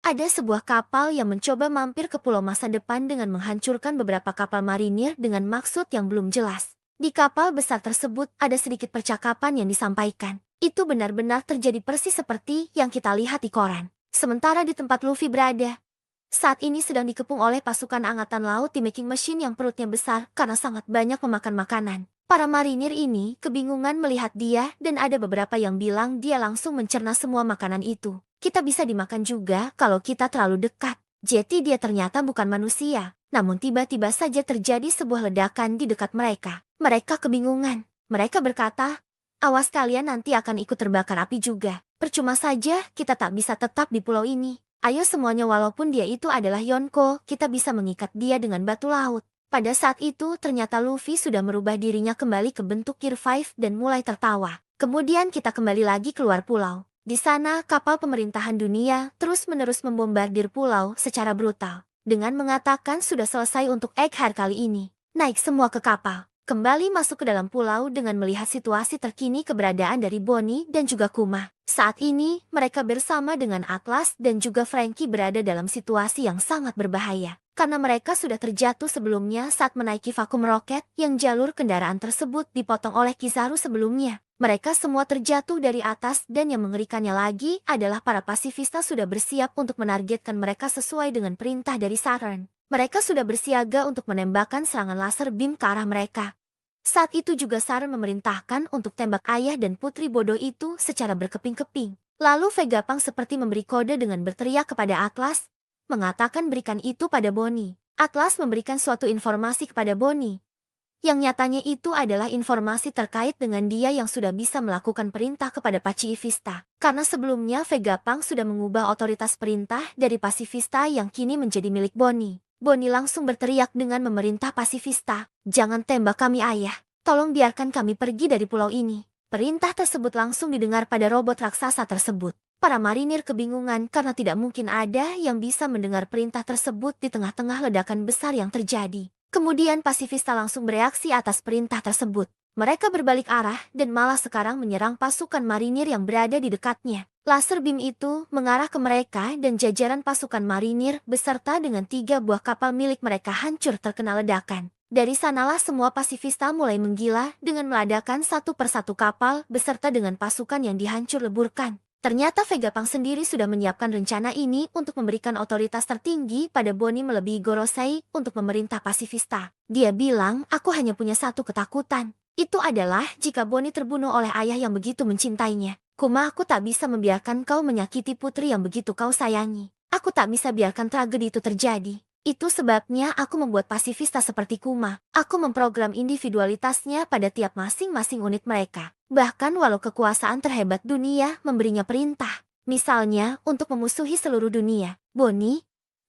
Ada sebuah kapal yang mencoba mampir ke pulau masa depan dengan menghancurkan beberapa kapal marinir dengan maksud yang belum jelas. Di kapal besar tersebut ada sedikit percakapan yang disampaikan. Itu benar-benar terjadi persis seperti yang kita lihat di koran. Sementara di tempat Luffy berada, saat ini sedang dikepung oleh pasukan angkatan laut di Making Machine yang perutnya besar karena sangat banyak memakan makanan. Para marinir ini kebingungan melihat dia dan ada beberapa yang bilang dia langsung mencerna semua makanan itu. Kita bisa dimakan juga kalau kita terlalu dekat. Jadi dia ternyata bukan manusia. Namun tiba-tiba saja terjadi sebuah ledakan di dekat mereka. Mereka kebingungan. Mereka berkata, awas kalian nanti akan ikut terbakar api juga. Percuma saja kita tak bisa tetap di pulau ini. Ayo semuanya walaupun dia itu adalah Yonko, kita bisa mengikat dia dengan batu laut. Pada saat itu ternyata Luffy sudah merubah dirinya kembali ke bentuk Gear 5 dan mulai tertawa. Kemudian kita kembali lagi keluar pulau. Di sana kapal pemerintahan dunia terus-menerus membombardir pulau secara brutal. Dengan mengatakan sudah selesai untuk Egghead kali ini. Naik semua ke kapal. Kembali masuk ke dalam pulau dengan melihat situasi terkini keberadaan dari Bonnie dan juga Kuma. Saat ini, mereka bersama dengan Atlas dan juga Franky berada dalam situasi yang sangat berbahaya. Karena mereka sudah terjatuh sebelumnya saat menaiki vakum roket yang jalur kendaraan tersebut dipotong oleh Kizaru sebelumnya. Mereka semua terjatuh dari atas dan yang mengerikannya lagi adalah para pasifista sudah bersiap untuk menargetkan mereka sesuai dengan perintah dari Saturn. Mereka sudah bersiaga untuk menembakkan serangan laser beam ke arah mereka. Saat itu juga Saturn memerintahkan untuk tembak ayah dan putri bodoh itu secara berkeping-keping. Lalu Vegapunk seperti memberi kode dengan berteriak kepada Atlas, mengatakan berikan itu pada Bonnie. Atlas memberikan suatu informasi kepada Bonnie. Yang nyatanya itu adalah informasi terkait dengan dia yang sudah bisa melakukan perintah kepada Pacifista. Karena sebelumnya Vegapunk sudah mengubah otoritas perintah dari Pacifista yang kini menjadi milik Bonnie. Bonnie langsung berteriak dengan memerintah Pacifista, jangan tembak kami ayah, tolong biarkan kami pergi dari pulau ini. Perintah tersebut langsung didengar pada robot raksasa tersebut. Para marinir kebingungan karena tidak mungkin ada yang bisa mendengar perintah tersebut di tengah-tengah ledakan besar yang terjadi. Kemudian Pacifista langsung bereaksi atas perintah tersebut. Mereka berbalik arah dan malah sekarang menyerang pasukan marinir yang berada di dekatnya. Laser beam itu mengarah ke mereka dan jajaran pasukan marinir beserta dengan 3 buah kapal milik mereka hancur terkena ledakan. Dari sanalah semua pasifista mulai menggila dengan meladakan satu persatu kapal beserta dengan pasukan yang dihancur leburkan. Ternyata Vegapunk sendiri sudah menyiapkan rencana ini untuk memberikan otoritas tertinggi pada Bonnie melebihi Gorosei untuk memerintah pasifista. Dia bilang, aku hanya punya satu ketakutan. Itu adalah jika Bonnie terbunuh oleh ayah yang begitu mencintainya. Kuma, aku tak bisa membiarkan kau menyakiti putri yang begitu kau sayangi. Aku tak bisa biarkan tragedi itu terjadi. Itu sebabnya aku membuat pasifista seperti Kuma. Aku memprogram individualitasnya pada tiap masing-masing unit mereka. Bahkan walau kekuasaan terhebat dunia memberinya perintah. Misalnya, untuk memusuhi seluruh dunia. Bonnie,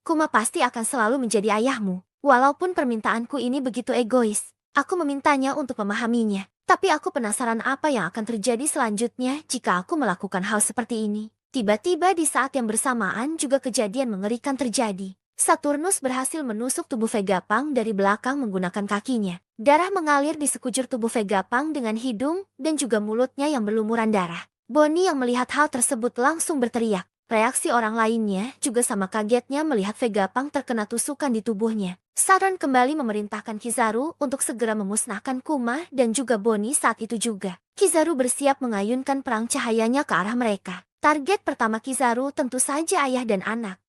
Kuma pasti akan selalu menjadi ayahmu. Walaupun permintaanku ini begitu egois. Aku memintanya untuk memahaminya. Tapi aku penasaran apa yang akan terjadi selanjutnya jika aku melakukan hal seperti ini. Tiba-tiba di saat yang bersamaan juga kejadian mengerikan terjadi. Saturnus berhasil menusuk tubuh Vegapunk dari belakang menggunakan kakinya. Darah mengalir di sekujur tubuh Vegapunk dengan hidung dan juga mulutnya yang berlumuran darah. Bonnie yang melihat hal tersebut langsung berteriak. Reaksi orang lainnya juga sama kagetnya melihat Vegapunk terkena tusukan di tubuhnya. Saturn kembali memerintahkan Kizaru untuk segera memusnahkan Kuma dan juga Bonnie saat itu juga. Kizaru bersiap mengayunkan perang cahayanya ke arah mereka. Target pertama Kizaru tentu saja ayah dan anak,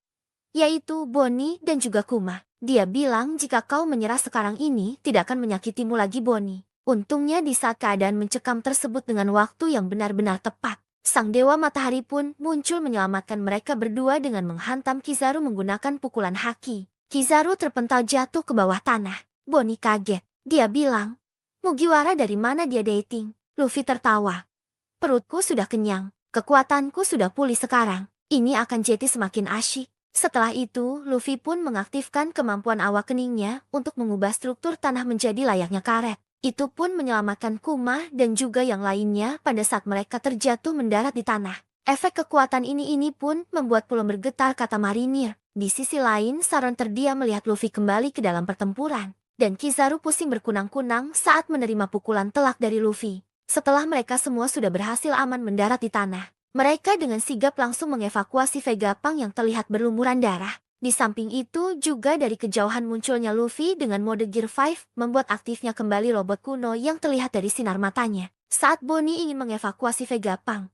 yaitu Bonnie dan juga Kuma. Dia bilang jika kau menyerah sekarang ini tidak akan menyakitimu lagi Bonnie. Untungnya di saat keadaan mencekam tersebut dengan waktu yang benar-benar tepat. Sang Dewa Matahari pun muncul menyelamatkan mereka berdua dengan menghantam Kizaru menggunakan pukulan haki. Kizaru terpental jatuh ke bawah tanah. Bonnie kaget. Dia bilang, Mugiwara dari mana dia dating? Luffy tertawa. Perutku sudah kenyang. Kekuatanku sudah pulih sekarang. Ini akan jadi semakin asyik. Setelah itu, Luffy pun mengaktifkan kemampuan awakeningnya untuk mengubah struktur tanah menjadi layaknya karet. Itu pun menyelamatkan Kuma dan juga yang lainnya pada saat mereka terjatuh mendarat di tanah. Efek kekuatan ini pun membuat pulau bergetar, kata marinir. Di sisi lain, Saron terdiam melihat Luffy kembali ke dalam pertempuran. Dan Kizaru pusing berkunang-kunang saat menerima pukulan telak dari Luffy. Setelah mereka semua sudah berhasil aman mendarat di tanah, Mereka dengan sigap langsung mengevakuasi Vegapunk yang terlihat berlumuran darah. Di samping itu juga dari kejauhan munculnya Luffy dengan mode Gear 5 membuat aktifnya kembali robot kuno yang terlihat dari sinar matanya. Saat Bonnie ingin mengevakuasi Vegapunk,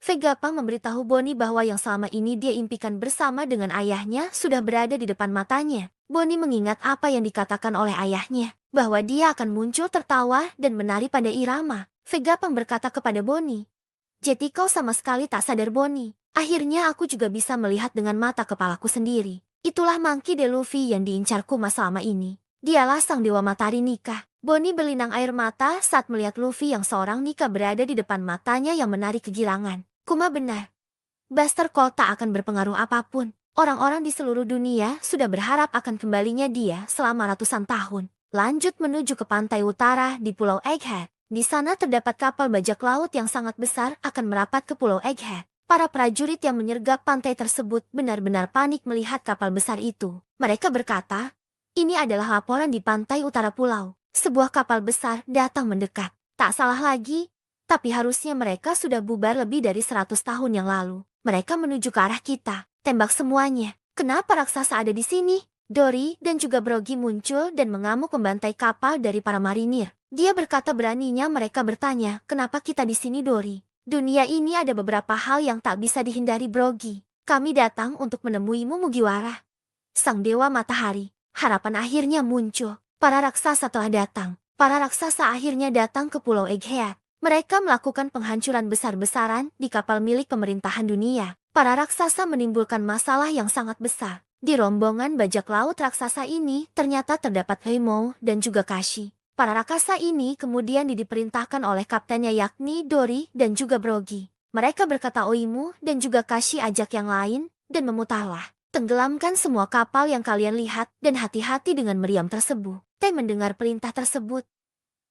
Vegapunk memberitahu Bonnie bahwa yang selama ini dia impikan bersama dengan ayahnya sudah berada di depan matanya. Bonnie mengingat apa yang dikatakan oleh ayahnya, bahwa dia akan muncul tertawa dan menari pada irama. Vegapunk berkata kepada Bonnie, "Jadi kau sama sekali tak sadar Bonnie. Akhirnya aku juga bisa melihat dengan mata kepalaku sendiri. Itulah Monkey D. Luffy yang diincarku selama ini. Dialah sang dewa matahari nikah." Bonnie berlinang air mata saat melihat Luffy yang seorang nikah berada di depan matanya yang menari kegirangan. Kuma benar. Buster Call tak akan berpengaruh apapun. Orang-orang di seluruh dunia sudah berharap akan kembalinya dia selama ratusan tahun. Lanjut menuju ke pantai utara di Pulau Egghead. Di sana terdapat kapal bajak laut yang sangat besar akan merapat ke Pulau Egghead. Para prajurit yang menyergap pantai tersebut benar-benar panik melihat kapal besar itu. Mereka berkata, "Ini adalah laporan di pantai utara pulau. Sebuah kapal besar datang mendekat." Tak salah lagi, tapi harusnya mereka sudah bubar lebih dari 100 tahun yang lalu. Mereka menuju ke arah kita. Tembak semuanya. Kenapa raksasa ada di sini? Dory dan juga Brogy muncul dan mengamuk membantai kapal dari para marinir. Dia berkata beraninya mereka bertanya, "Kenapa kita di sini, Dory? Dunia ini ada beberapa hal yang tak bisa dihindari, Brogy. Kami datang untuk menemuimu, Mugiwara." Sang dewa matahari. Harapan akhirnya muncul. Para raksasa telah datang. Para raksasa akhirnya datang ke Pulau Egghead. Mereka melakukan penghancuran besar-besaran di kapal milik pemerintahan dunia. Para raksasa menimbulkan masalah yang sangat besar. Di rombongan bajak laut raksasa ini ternyata terdapat Heimou dan juga Kashi. Para raksasa ini kemudian diperintahkan oleh kaptennya yakni Dory dan juga Brogy. Mereka berkata Oimu dan juga Kashi ajak yang lain dan memutarlah. Tenggelamkan semua kapal yang kalian lihat dan hati-hati dengan meriam tersebut. Mendengar perintah tersebut,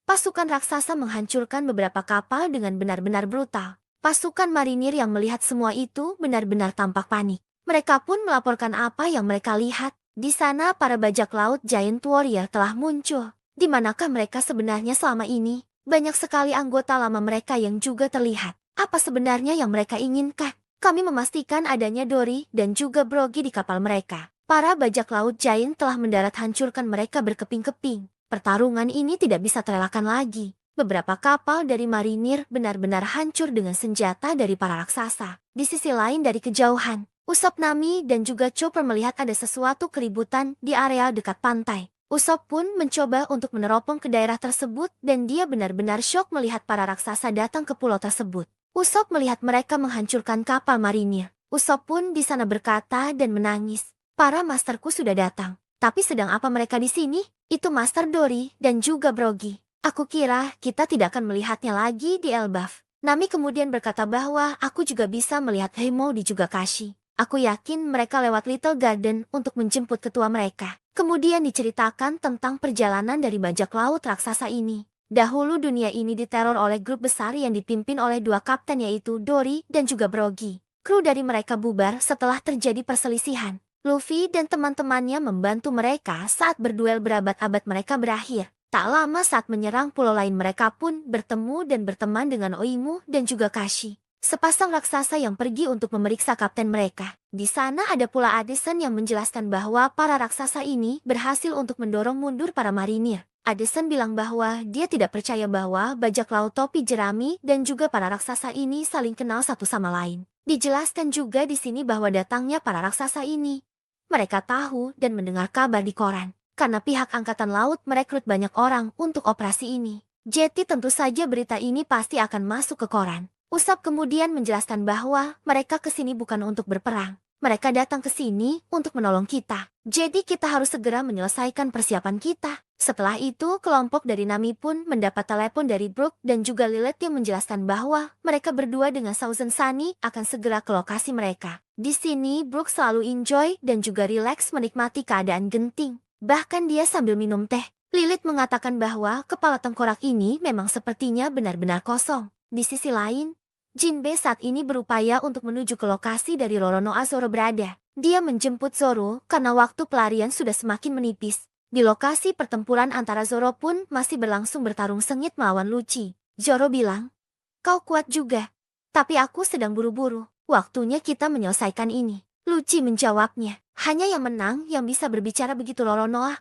pasukan raksasa menghancurkan beberapa kapal dengan benar-benar brutal. Pasukan marinir yang melihat semua itu benar-benar tampak panik. Mereka pun melaporkan apa yang mereka lihat. Di sana para bajak laut Giant Warrior telah muncul. Di manakah mereka sebenarnya selama ini? Banyak sekali anggota lama mereka yang juga terlihat. Apa sebenarnya yang mereka inginkan? Kami memastikan adanya Dory dan juga Brogy di kapal mereka. Para bajak laut Giant telah mendarat hancurkan mereka berkeping-keping. Pertarungan ini tidak bisa terelakkan lagi. Beberapa kapal dari marinir benar-benar hancur dengan senjata dari para raksasa. Di sisi lain dari kejauhan, Usopp, Nami dan juga Chopper melihat ada sesuatu keributan di area dekat pantai. Usopp pun mencoba untuk meneropong ke daerah tersebut dan dia benar-benar syok melihat para raksasa datang ke pulau tersebut. Usopp melihat mereka menghancurkan kapal marinir. Usopp pun di sana berkata dan menangis. Para masterku sudah datang. Tapi sedang apa mereka di sini? Itu Master Dory dan juga Brogy. Aku kira kita tidak akan melihatnya lagi di Elbaf. Nami kemudian berkata bahwa aku juga bisa melihat Heimou di juga Kashi. Aku yakin mereka lewat Little Garden untuk menjemput ketua mereka. Kemudian diceritakan tentang perjalanan dari bajak laut raksasa ini. Dahulu dunia ini diteror oleh grup besar yang dipimpin oleh dua kapten yaitu Dory dan juga Brogy. Kru dari mereka bubar setelah terjadi perselisihan. Luffy dan teman-temannya membantu mereka saat berduel berabad-abad mereka berakhir. Tak lama saat menyerang pulau lain mereka pun bertemu dan berteman dengan Oimu dan juga Kashi. Sepasang raksasa yang pergi untuk memeriksa kapten mereka. Di sana ada pula Addison yang menjelaskan bahwa para raksasa ini berhasil untuk mendorong mundur para marinir. Addison bilang bahwa dia tidak percaya bahwa bajak laut topi jerami dan juga para raksasa ini saling kenal satu sama lain. Dijelaskan juga di sini bahwa datangnya para raksasa ini. Mereka tahu dan mendengar kabar di koran. Karena pihak angkatan laut merekrut banyak orang untuk operasi ini. Jadi tentu saja berita ini pasti akan masuk ke koran. Usopp kemudian menjelaskan bahwa mereka ke sini bukan untuk berperang. Mereka datang ke sini untuk menolong kita. Jadi kita harus segera menyelesaikan persiapan kita. Setelah itu kelompok dari Nami pun mendapat telepon dari Brook dan juga Lilith yang menjelaskan bahwa mereka berdua dengan Thousand Sunny akan segera ke lokasi mereka. Di sini Brook selalu enjoy dan juga rileks menikmati keadaan genting. Bahkan dia sambil minum teh. Lilith mengatakan bahwa kepala tengkorak ini memang sepertinya benar-benar kosong. Di sisi lain, Jinbe saat ini berupaya untuk menuju ke lokasi dari Roronoa Zoro berada. Dia menjemput Zoro karena waktu pelarian sudah semakin menipis. Di lokasi pertempuran antara Zoro pun masih berlangsung bertarung sengit melawan Lucci. Zoro bilang, "Kau kuat juga. Tapi aku sedang buru-buru. Waktunya kita menyelesaikan ini. Luci menjawabnya. Hanya yang menang yang bisa berbicara begitu Loronoa.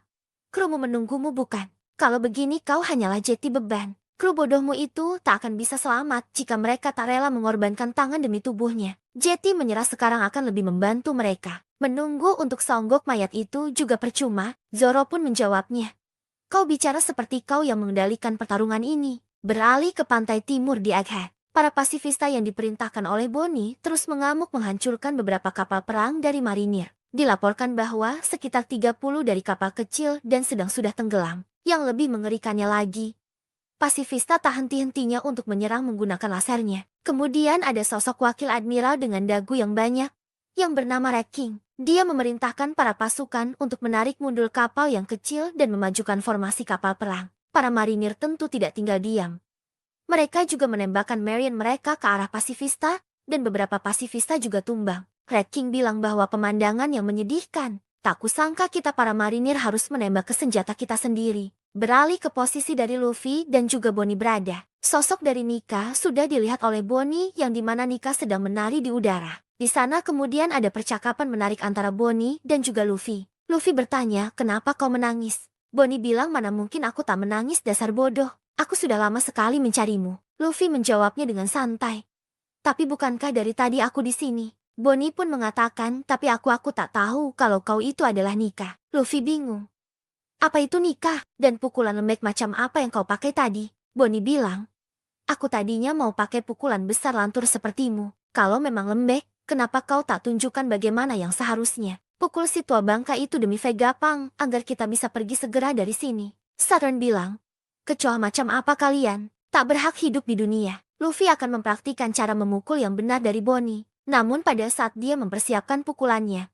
Krumu menunggumu bukan? Kalau begini kau hanyalah Jetty beban. Kru bodohmu itu tak akan bisa selamat jika mereka tak rela mengorbankan tangan demi tubuhnya. Jetty menyerah sekarang akan lebih membantu mereka. Menunggu untuk songgok mayat itu juga percuma, Zoro pun menjawabnya. Kau bicara seperti kau yang mengendalikan pertarungan ini. Beralih ke pantai timur di Egghead. Para pasifista yang diperintahkan oleh Bonnie terus mengamuk menghancurkan beberapa kapal perang dari marinir. Dilaporkan bahwa sekitar 30 dari kapal kecil dan sedang sudah tenggelam. Yang lebih mengerikannya lagi, pasifista tak henti-hentinya untuk menyerang menggunakan lasernya. Kemudian ada sosok wakil admiral dengan dagu yang banyak, yang bernama Red King. Dia memerintahkan para pasukan untuk menarik mundur kapal yang kecil dan memajukan formasi kapal perang. Para marinir tentu tidak tinggal diam. Mereka juga menembakkan Marion mereka ke arah pasifista, dan beberapa pasifista juga tumbang. Red King bilang bahwa pemandangan yang menyedihkan. Tak kusangka kita para marinir harus menembak ke senjata kita sendiri. Beralih ke posisi dari Luffy dan juga Bonnie berada. Sosok dari Nika sudah dilihat oleh Bonnie yang dimana Nika sedang menari di udara. Di sana kemudian ada percakapan menarik antara Bonnie dan juga Luffy. Luffy bertanya, kenapa kau menangis? Bonnie bilang, mana mungkin aku tak menangis, dasar bodoh. Aku sudah lama sekali mencarimu. Luffy menjawabnya dengan santai. Tapi bukankah dari tadi aku di sini? Bonnie pun mengatakan, tapi aku tak tahu kalau kau itu adalah Nika. Luffy bingung. Apa itu Nika? Dan pukulan lembek macam apa yang kau pakai tadi? Bonnie bilang, aku tadinya mau pakai pukulan besar lantur sepertimu. Kalau memang lembek, kenapa kau tak tunjukkan bagaimana yang seharusnya? Pukul si tua bangka itu demi Vegapunk, agar kita bisa pergi segera dari sini. Saturn bilang, kecoa macam apa kalian? Tak berhak hidup di dunia. Luffy akan mempraktikkan cara memukul yang benar dari Bonnie. Namun pada saat dia mempersiapkan pukulannya,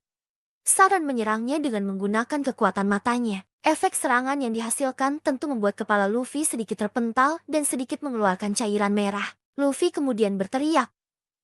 Saturn menyerangnya dengan menggunakan kekuatan matanya. Efek serangan yang dihasilkan tentu membuat kepala Luffy sedikit terpental dan sedikit mengeluarkan cairan merah. Luffy kemudian berteriak,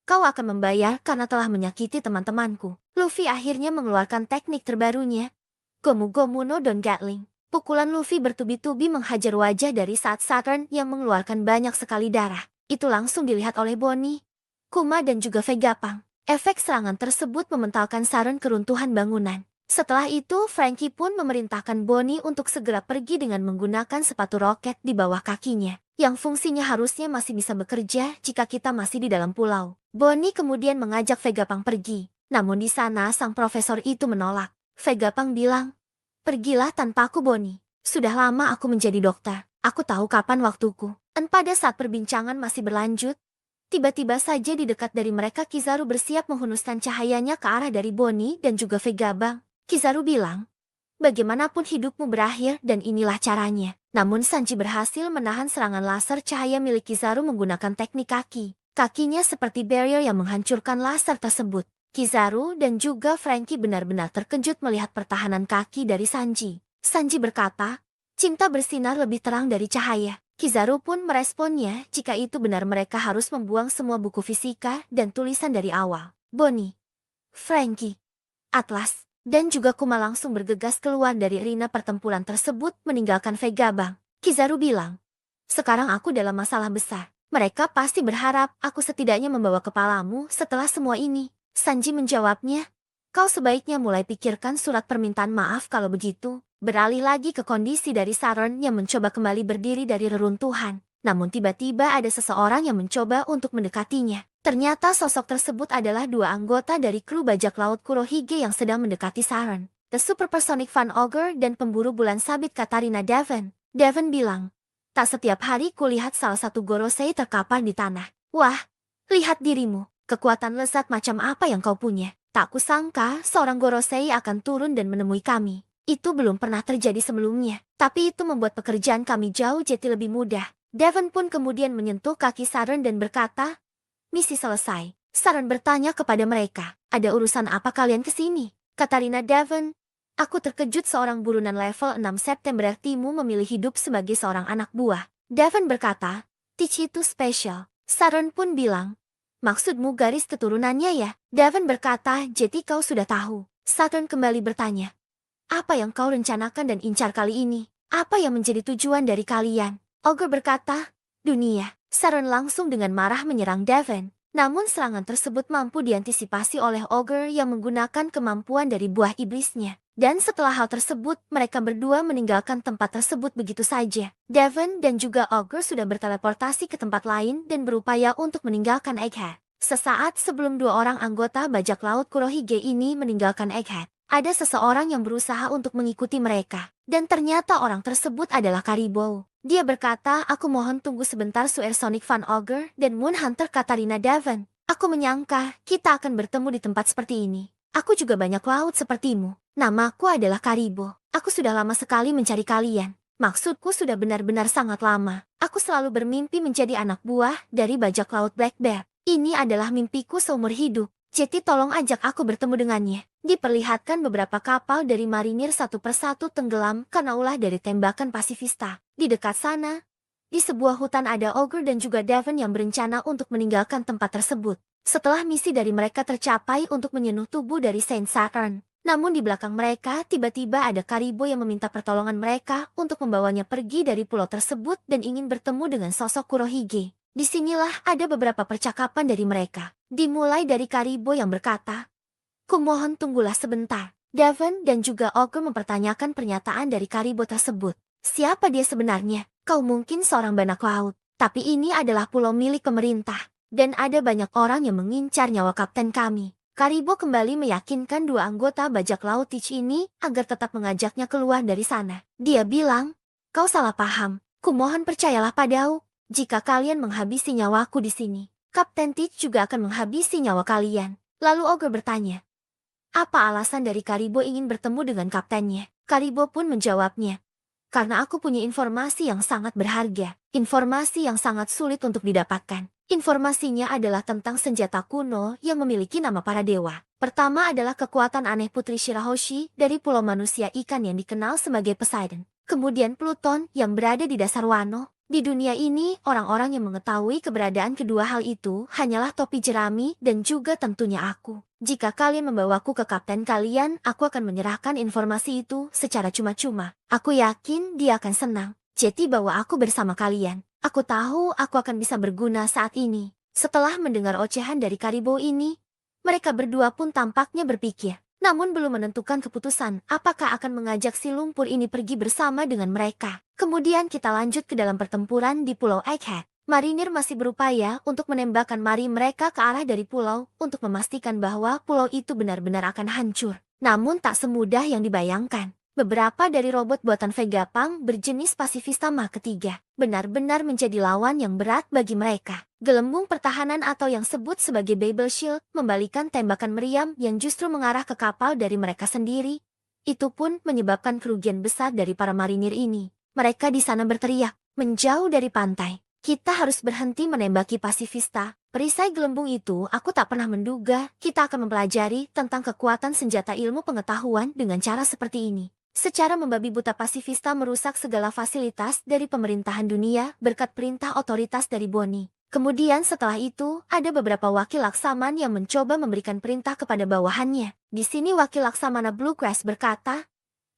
kau akan membayar karena telah menyakiti teman-temanku. Luffy akhirnya mengeluarkan teknik terbarunya, Gomu Gomu no Don Gatling. Pukulan Luffy bertubi-tubi menghajar wajah dari saat Saturn yang mengeluarkan banyak sekali darah. Itu langsung dilihat oleh Bonnie, Kuma dan juga Vegapunk. Efek serangan tersebut mementalkan Saturn keruntuhan bangunan. Setelah itu, Franky pun memerintahkan Bonnie untuk segera pergi dengan menggunakan sepatu roket di bawah kakinya, yang fungsinya harusnya masih bisa bekerja jika kita masih di dalam pulau. Bonnie kemudian mengajak Vegapunk pergi, namun di sana sang profesor itu menolak. Vegapunk bilang, pergilah tanpa aku Bonnie. Sudah lama aku menjadi dokter. Aku tahu kapan waktuku. Dan pada saat perbincangan masih berlanjut, tiba-tiba saja di dekat dari mereka Kizaru bersiap menghunuskan cahayanya ke arah dari Bonnie dan juga Vegapunk. Kizaru bilang, bagaimanapun hidupmu berakhir dan inilah caranya. Namun Sanji berhasil menahan serangan laser cahaya milik Kizaru menggunakan teknik kaki. Kakinya seperti barrier yang menghancurkan laser tersebut. Kizaru dan juga Franky benar-benar terkejut melihat pertahanan kaki dari Sanji. Sanji berkata, cinta bersinar lebih terang dari cahaya. Kizaru pun meresponnya jika itu benar mereka harus membuang semua buku fisika dan tulisan dari awal. Bonnie, Franky, Atlas, dan juga Kuma langsung bergegas keluar dari arena pertempuran tersebut meninggalkan Vegapunk. Kizaru bilang, sekarang aku dalam masalah besar. Mereka pasti berharap aku setidaknya membawa kepalamu setelah semua ini. Sanji menjawabnya, kau sebaiknya mulai pikirkan surat permintaan maaf kalau begitu. Beralih lagi ke kondisi dari Saturn yang mencoba kembali berdiri dari reruntuhan. Namun tiba-tiba ada seseorang yang mencoba untuk mendekatinya. Ternyata sosok tersebut adalah dua anggota dari kru bajak laut Kurohige yang sedang mendekati Saturn. The Supersonic Fan Ogre dan pemburu bulan sabit Katarina Devon. Devon bilang, tak setiap hari kulihat salah satu Gorosei terkapar di tanah. Wah, lihat dirimu. Kekuatan lezat macam apa yang kau punya? Tak kusangka seorang Gorosei akan turun dan menemui kami. Itu belum pernah terjadi sebelumnya. Tapi itu membuat pekerjaan kami jauh jadi lebih mudah. Devon pun kemudian menyentuh kaki Saturn dan berkata, misi selesai. Saturn bertanya kepada mereka, ada urusan apa kalian ke sini? Katarina Devon, aku terkejut seorang burunan level 6 September Timu memilih hidup sebagai seorang anak buah. Devon berkata, Teach itu spesial. Saturn pun bilang, maksudmu garis keturunannya ya? Devon berkata, jadi kau sudah tahu. Saturn kembali bertanya, apa yang kau rencanakan dan incar kali ini? Apa yang menjadi tujuan dari kalian? Ogre berkata, dunia. Saturn langsung dengan marah menyerang Devon. Namun serangan tersebut mampu diantisipasi oleh Ogre yang menggunakan kemampuan dari buah iblisnya. Dan setelah hal tersebut, mereka berdua meninggalkan tempat tersebut begitu saja. Devon dan juga Ogre sudah berteleportasi ke tempat lain dan berupaya untuk meninggalkan Egghead. Sesaat sebelum dua orang anggota bajak laut Kurohige ini meninggalkan Egghead, ada seseorang yang berusaha untuk mengikuti mereka. Dan ternyata orang tersebut adalah Karibou. Dia berkata, "Aku mohon tunggu sebentar Suer Sonic Van Ogre dan Moon Hunter Katarina Devon. Aku menyangka kita akan bertemu di tempat seperti ini. Aku juga banyak laut sepertimu. Namaku adalah Karibou. Aku sudah lama sekali mencari kalian. Maksudku sudah benar-benar sangat lama. Aku selalu bermimpi menjadi anak buah dari bajak laut Black Bear. Ini adalah mimpiku seumur hidup. Jadi tolong ajak aku bertemu dengannya." Diperlihatkan beberapa kapal dari marinir satu persatu tenggelam karena ulah dari tembakan pasifista. Di dekat sana, di sebuah hutan ada Ogre dan juga Devon yang berencana untuk meninggalkan tempat tersebut. Setelah misi dari mereka tercapai untuk menyenuh tubuh dari Saint Saturn. Namun di belakang mereka tiba-tiba ada Karibou yang meminta pertolongan mereka untuk membawanya pergi dari pulau tersebut dan ingin bertemu dengan sosok Kurohige. Disinilah ada beberapa percakapan dari mereka. Dimulai dari Karibou yang berkata, "Kumohon tunggulah sebentar." Devon dan juga Ogre mempertanyakan pernyataan dari Karibou tersebut. "Siapa dia sebenarnya? Kau mungkin seorang banak laut, tapi ini adalah pulau milik pemerintah. Dan ada banyak orang yang mengincar nyawa kapten kami." Karibou kembali meyakinkan dua anggota bajak laut Teach ini agar tetap mengajaknya keluar dari sana. Dia bilang, "Kau salah paham. Kumohon percayalah padaku. Jika kalian menghabisi nyawaku di sini, Kapten Teach juga akan menghabisi nyawa kalian." Lalu Ogre bertanya, apa alasan dari Karibou ingin bertemu dengan kaptennya? Karibou pun menjawabnya, "Karena aku punya informasi yang sangat berharga. Informasi yang sangat sulit untuk didapatkan. Informasinya adalah tentang senjata kuno yang memiliki nama para dewa. Pertama adalah kekuatan aneh Putri Shirahoshi dari Pulau Manusia Ikan yang dikenal sebagai Poseidon. Kemudian Pluton yang berada di dasar Wano. Di dunia ini, orang-orang yang mengetahui keberadaan kedua hal itu hanyalah topi jerami dan juga tentunya aku. Jika kalian membawaku ke kapten kalian, aku akan menyerahkan informasi itu secara cuma-cuma. Aku yakin dia akan senang. Jadi bawa aku bersama kalian. Aku tahu aku akan bisa berguna saat ini." Setelah mendengar ocehan dari Karibou ini, mereka berdua pun tampaknya berpikir, namun belum menentukan keputusan apakah akan mengajak si lumpur ini pergi bersama dengan mereka. Kemudian kita lanjut ke dalam pertempuran di Pulau Egghead. Marinir masih berupaya untuk menembakkan mari mereka ke arah dari pulau untuk memastikan bahwa pulau itu benar-benar akan hancur. Namun tak semudah yang dibayangkan. Beberapa dari robot buatan Vegapunk berjenis pasifista Mach ketiga benar-benar menjadi lawan yang berat bagi mereka. Gelembung pertahanan atau yang sebut sebagai Babel Shield membalikan tembakan meriam yang justru mengarah ke kapal dari mereka sendiri. Itu pun menyebabkan kerugian besar dari para marinir ini. Mereka di sana berteriak, "Menjauh dari pantai. Kita harus berhenti menembaki pasifista." Perisai gelembung itu, aku tak pernah menduga kita akan mempelajari tentang kekuatan senjata ilmu pengetahuan dengan cara seperti ini. Secara membabi buta pasifista merusak segala fasilitas dari pemerintahan dunia berkat perintah otoritas dari Bonnie. Kemudian setelah itu, ada beberapa wakil laksaman yang mencoba memberikan perintah kepada bawahannya. Di sini wakil laksamana Bluegrass berkata,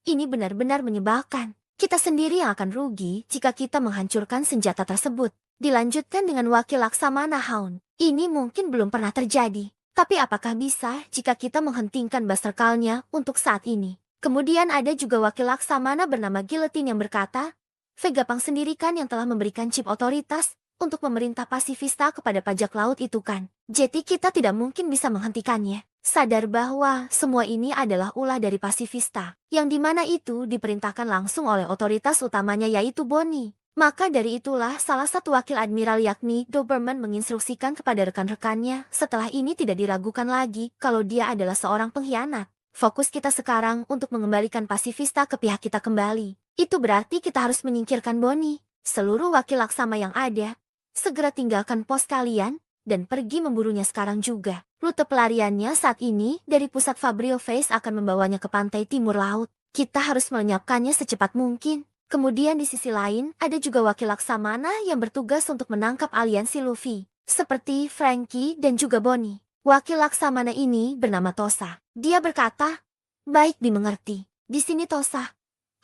"Ini benar-benar menyebalkan. Kita sendiri yang akan rugi jika kita menghancurkan senjata tersebut." Dilanjutkan dengan wakil laksamana Hound. "Ini mungkin belum pernah terjadi. Tapi apakah bisa jika kita menghentikan Buster-Call-nya untuk saat ini?" Kemudian ada juga wakil laksamana bernama Guillotine yang berkata, "Vegapunk sendiri kan yang telah memberikan chip otoritas untuk memerintah pasifista kepada bajak laut itu kan. Jadi kita tidak mungkin bisa menghentikannya." Sadar bahwa semua ini adalah ulah dari pasifista, yang dimana itu diperintahkan langsung oleh otoritas utamanya yaitu Bonnie. Maka dari itulah salah satu wakil admiral yakni Doberman menginstruksikan kepada rekan-rekannya setelah ini tidak diragukan lagi kalau dia adalah seorang pengkhianat. Fokus kita sekarang untuk mengembalikan pasifista ke pihak kita kembali. Itu berarti kita harus menyingkirkan Bonnie. Seluruh wakil laksama yang ada, segera tinggalkan pos kalian dan pergi memburunya sekarang juga. Rute pelariannya saat ini dari pusat Fabrio Face akan membawanya ke pantai timur laut. Kita harus melenyapkannya secepat mungkin. Kemudian di sisi lain, ada juga wakil laksamana yang bertugas untuk menangkap aliansi Luffy, seperti Frankie dan juga Bonnie. Wakil laksamana ini bernama Tosa. Dia berkata, "Baik dimengerti. Di sini Tosa.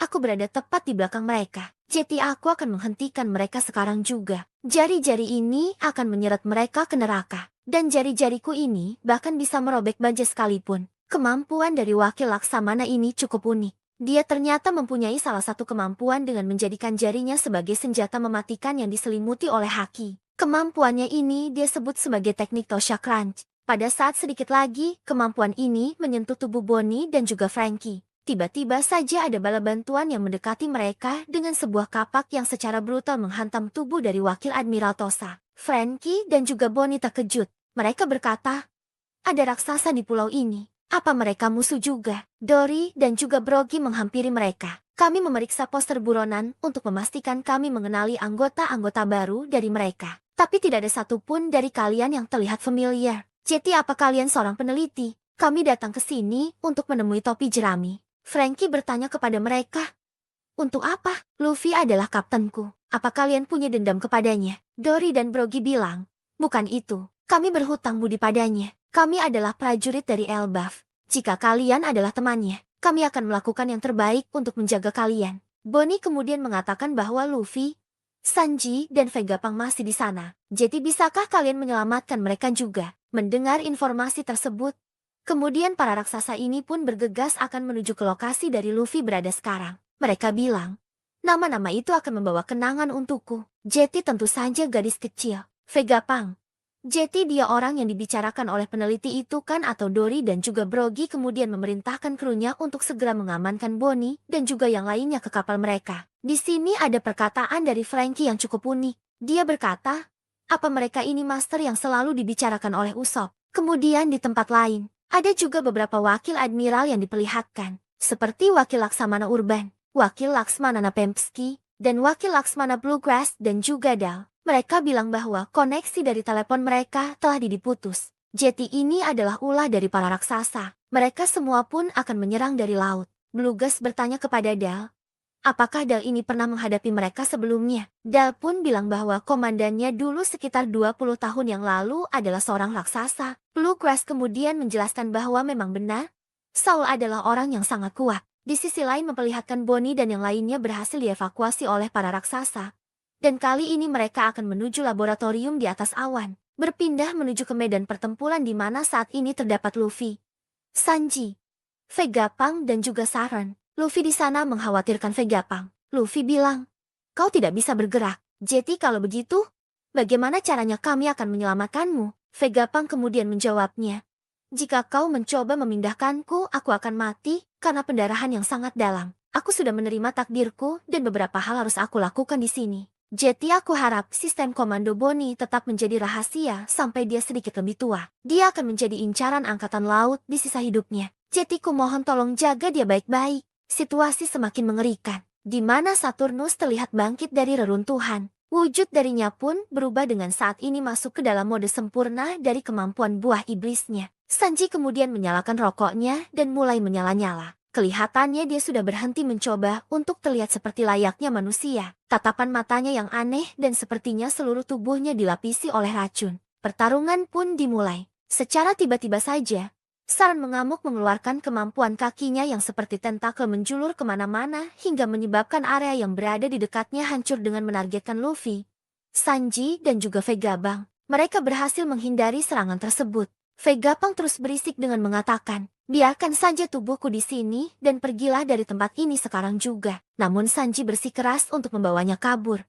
Aku berada tepat di belakang mereka." Jadi aku akan menghentikan mereka sekarang juga. Jari-jari ini akan menyeret mereka ke neraka. Dan jari-jariku ini bahkan bisa merobek baja sekalipun. Kemampuan dari wakil Laksamana ini cukup unik. Dia ternyata mempunyai salah satu kemampuan dengan menjadikan jarinya sebagai senjata mematikan yang diselimuti oleh haki. Kemampuannya ini dia sebut sebagai teknik Tosha Crunch. Pada saat sedikit lagi, kemampuan ini menyentuh tubuh Bonnie dan juga Frankie. Tiba-tiba saja ada bala bantuan yang mendekati mereka dengan sebuah kapak yang secara brutal menghantam tubuh dari wakil Admiral Tosa. Frankie dan juga Bonnie terkejut. Mereka berkata, ada raksasa di pulau ini. Apa mereka musuh juga? Dory dan juga Brogy menghampiri mereka. Kami memeriksa poster buronan untuk memastikan kami mengenali anggota-anggota baru dari mereka. Tapi tidak ada satupun dari kalian yang terlihat familiar. Jadi apa kalian seorang peneliti? Kami datang ke sini untuk menemui topi jerami. Frankie bertanya kepada mereka. Untuk apa? Luffy adalah kaptenku. Apa kalian punya dendam kepadanya? Dory dan Brogy bilang, bukan itu. Kami berhutang budi padanya. Kami adalah prajurit dari Elbaf. Jika kalian adalah temannya, kami akan melakukan yang terbaik untuk menjaga kalian. Bonnie kemudian mengatakan bahwa Luffy, Sanji, dan Vegapunk masih di sana. Jadi bisakah kalian menyelamatkan mereka juga? Mendengar informasi tersebut, kemudian para raksasa ini pun bergegas akan menuju ke lokasi dari Luffy berada sekarang. Mereka bilang, nama-nama itu akan membawa kenangan untukku. Jetty tentu saja gadis kecil. Vegapunk. Jetty dia orang yang dibicarakan oleh peneliti itu kan, atau Dory dan juga Brogy kemudian memerintahkan krunya untuk segera mengamankan Bonnie dan juga yang lainnya ke kapal mereka. Di sini ada perkataan dari Frankie yang cukup unik. Dia berkata, apa mereka ini master yang selalu dibicarakan oleh Usopp? Kemudian di tempat lain, ada juga beberapa wakil admiral yang diperlihatkan, seperti wakil Laksamana Urban, wakil Laksamana Pempsky, dan wakil Laksamana Bluegrass dan juga Dal. Mereka bilang bahwa koneksi dari telepon mereka telah diputus. Jetty ini adalah ulah dari para raksasa. Mereka semua pun akan menyerang dari laut. Bluegrass bertanya kepada Dal, apakah Dal ini pernah menghadapi mereka sebelumnya? Dal pun bilang bahwa komandannya dulu sekitar 20 tahun yang lalu adalah seorang raksasa. Bluegrass kemudian menjelaskan bahwa memang benar, Saul adalah orang yang sangat kuat. Di sisi lain memperlihatkan Bonnie dan yang lainnya berhasil dievakuasi oleh para raksasa. Dan kali ini mereka akan menuju laboratorium di atas awan, berpindah menuju ke medan pertempuran di mana saat ini terdapat Luffy, Sanji, Vegapunk dan juga Saran. Luffy di sana mengkhawatirkan Vegapunk. Luffy bilang, kau tidak bisa bergerak. Jadi kalau begitu, bagaimana caranya kami akan menyelamatkanmu? Vegapunk kemudian menjawabnya, jika kau mencoba memindahkanku, aku akan mati karena pendarahan yang sangat dalam. Aku sudah menerima takdirku dan beberapa hal harus aku lakukan di sini. Jadi aku harap sistem komando Bonnie tetap menjadi rahasia sampai dia sedikit lebih tua. Dia akan menjadi incaran angkatan laut di sisa hidupnya. Jadi ku mohon tolong jaga dia baik-baik. Situasi semakin mengerikan, di mana Saturnus terlihat bangkit dari reruntuhan. Wujud darinya pun berubah dengan saat ini masuk ke dalam mode sempurna dari kemampuan buah iblisnya. Sanji kemudian menyalakan rokoknya dan mulai menyala-nyala. Kelihatannya dia sudah berhenti mencoba untuk terlihat seperti layaknya manusia. Tatapan matanya yang aneh dan sepertinya seluruh tubuhnya dilapisi oleh racun. Pertarungan pun dimulai. Secara tiba-tiba saja, Saran mengamuk mengeluarkan kemampuan kakinya yang seperti tentakel menjulur kemana-mana hingga menyebabkan area yang berada di dekatnya hancur dengan menargetkan Luffy, Sanji dan juga Vegapunk. Mereka berhasil menghindari serangan tersebut. Vegapunk terus berisik dengan mengatakan, biarkan saja tubuhku di sini dan pergilah dari tempat ini sekarang juga. Namun Sanji bersikeras untuk membawanya kabur.